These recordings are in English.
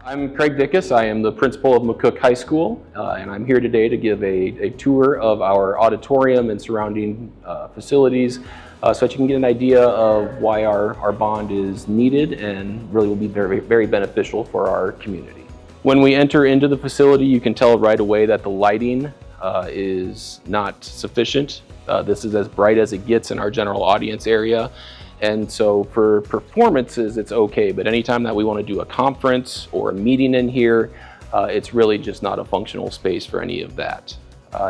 I'm Craig Dickus. I am the principal of McCook High School, and I'm here today to give a tour of our auditorium and surrounding facilities so that you can get an idea of why our bond is needed and really will be very, very beneficial for our community. When we enter into the facility, you can tell right away that the lighting is not sufficient. This is as bright as it gets in our general audience area. And so for performances, it's okay, but anytime that we want to do a conference or a meeting in here, it's really just not a functional space for any of that.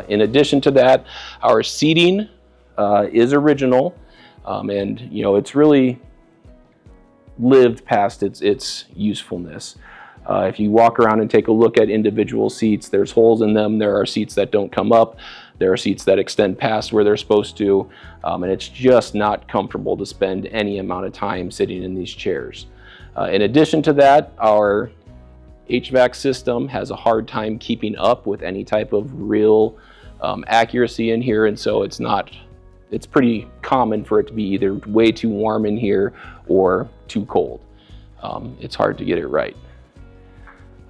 In addition to that, our seating is original, and it's really lived past its usefulness. If you walk around and take a look at individual seats, there's holes in them. There are seats that don't come up. There are seats that extend past where they're supposed to, and it's just not comfortable to spend any amount of time sitting in these chairs. In addition to that, our HVAC system has a hard time keeping up with any type of real accuracy in here, and so it's pretty common for it to be either way too warm in here or too cold. It's hard to get it right.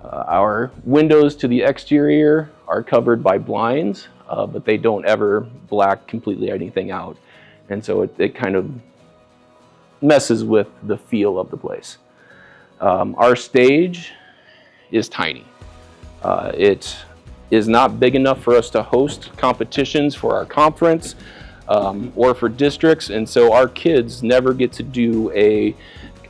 Our windows to the exterior are covered by blinds, but they don't ever black completely anything out. And so it kind of messes with the feel of the place. Our stage is tiny. It is not big enough for us to host competitions for our conference or for districts, and so our kids never get to do a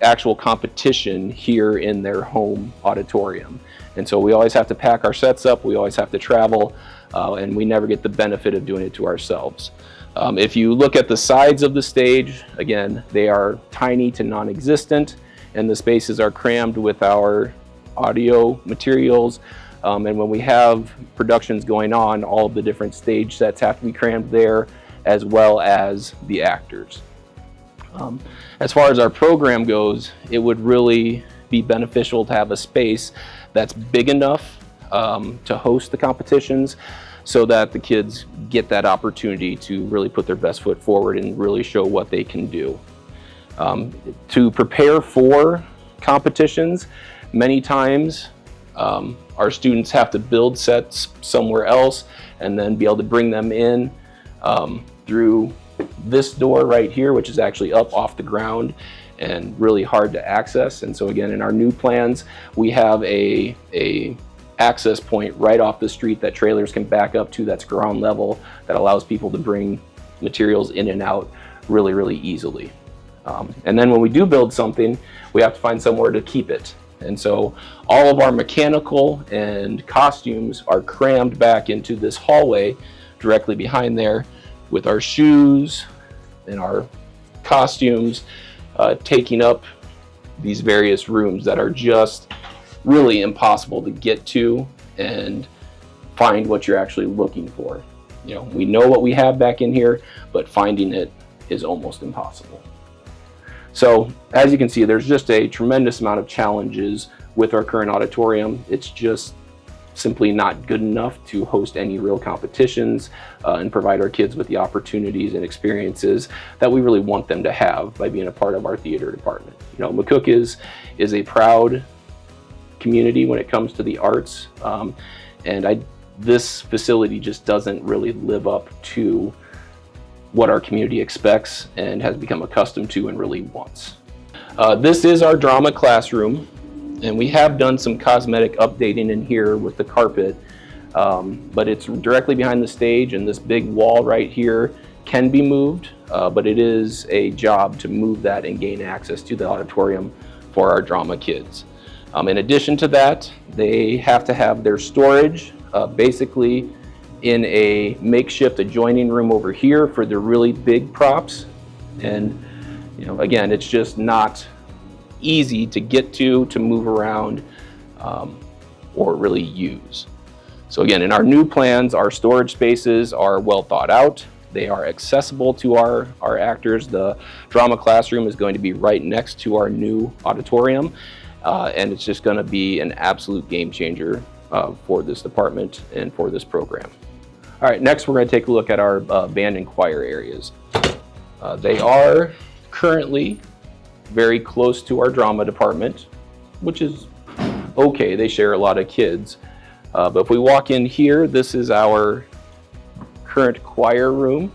actual competition here in their home auditorium. And so we always have to pack our sets up, we always have to travel, and we never get the benefit of doing it to ourselves. If you look at the sides of the stage, again, they are tiny to non-existent, and the spaces are crammed with our audio materials. And when we have productions going on, all of the different stage sets have to be crammed there, as well as the actors. As far as our program goes, it would really be beneficial to have a space that's big enough to host the competitions so that the kids get that opportunity to really put their best foot forward and really show what they can do. To prepare for competitions, many times our students have to build sets somewhere else and then be able to bring them in through this door right here, which is actually up off the ground and really hard to access. And so again, in our new plans, we have a access point right off the street that trailers can back up to, that's ground level, that allows people to bring materials in and out really, really easily. And then when we do build something, we have to find somewhere to keep it. And so all of our mechanical and costumes are crammed back into this hallway directly behind there, with our shoes and our costumes taking up these various rooms that are just really impossible to get to and find what you're actually looking for. We know what we have back in here, but finding it is almost impossible. So as you can see, there's just a tremendous amount of challenges with our current auditorium. It's just simply not good enough to host any real competitions and provide our kids with the opportunities and experiences that we really want them to have by being a part of our theater department. McCook is a proud community when it comes to the arts, and this facility just doesn't really live up to what our community expects and has become accustomed to and really wants. This is our drama classroom. And we have done some cosmetic updating in here with the carpet, but it's directly behind the stage, and this big wall right here can be moved, but it is a job to move that and gain access to the auditorium for our drama kids. In addition to that, they have to have their storage basically in a makeshift adjoining room over here for the really big props. And again, it's just not easy to get to move around, or really use. So again, in our new plans, our storage spaces are well thought out. They are accessible to our actors. The drama classroom is going to be right next to our new auditorium, and it's just going to be an absolute game changer for this department and for this program. All right, next we're going to take a look at our band and choir areas. They are currently very close to our drama department, which is okay, they share a lot of kids. But if we walk in here, this is our current choir room,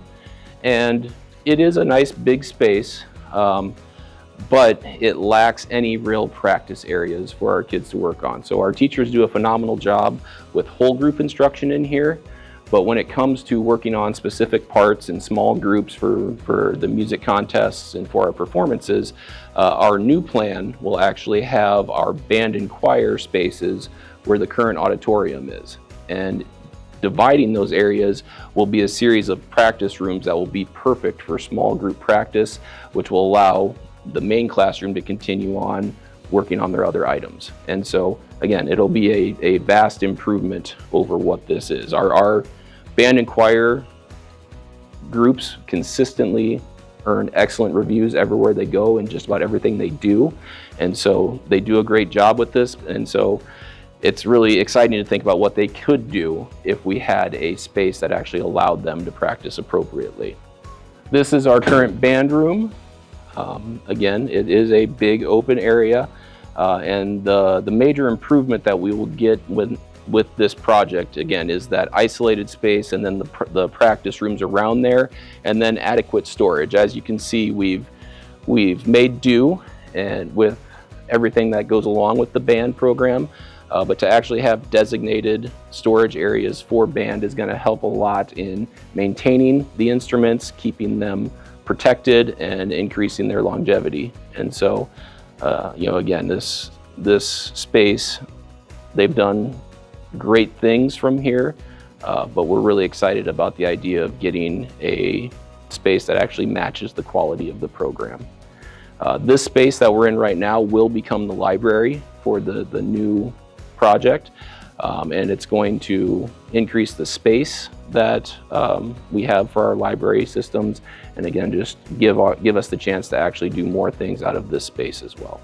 and it is a nice big space, but it lacks any real practice areas for our kids to work on. So our teachers do a phenomenal job with whole group instruction in here, but when it comes to working on specific parts in small groups for the music contests and for our performances, our new plan will actually have our band and choir spaces where the current auditorium is. And dividing those areas will be a series of practice rooms that will be perfect for small group practice, which will allow the main classroom to continue on working on their other items. And so again, it'll be a vast improvement over what this is. Our band and choir groups consistently earn excellent reviews everywhere they go and just about everything they do. And so they do a great job with this. And so it's really exciting to think about what they could do if we had a space that actually allowed them to practice appropriately. This is our current band room. Again, it is a big open area, and the major improvement that we will get with this project, again, is that isolated space and then the practice rooms around there, and then adequate storage. As you can see, we've made do and with everything that goes along with the band program, but to actually have designated storage areas for band is going to help a lot in maintaining the instruments, keeping them protected, and increasing their longevity. And so, again, this space, they've done great things from here, but we're really excited about the idea of getting a space that actually matches the quality of the program. This space that we're in right now will become the library for the new project, and it's going to increase the space that we have for our library systems, and again, just give us the chance to actually do more things out of this space as well.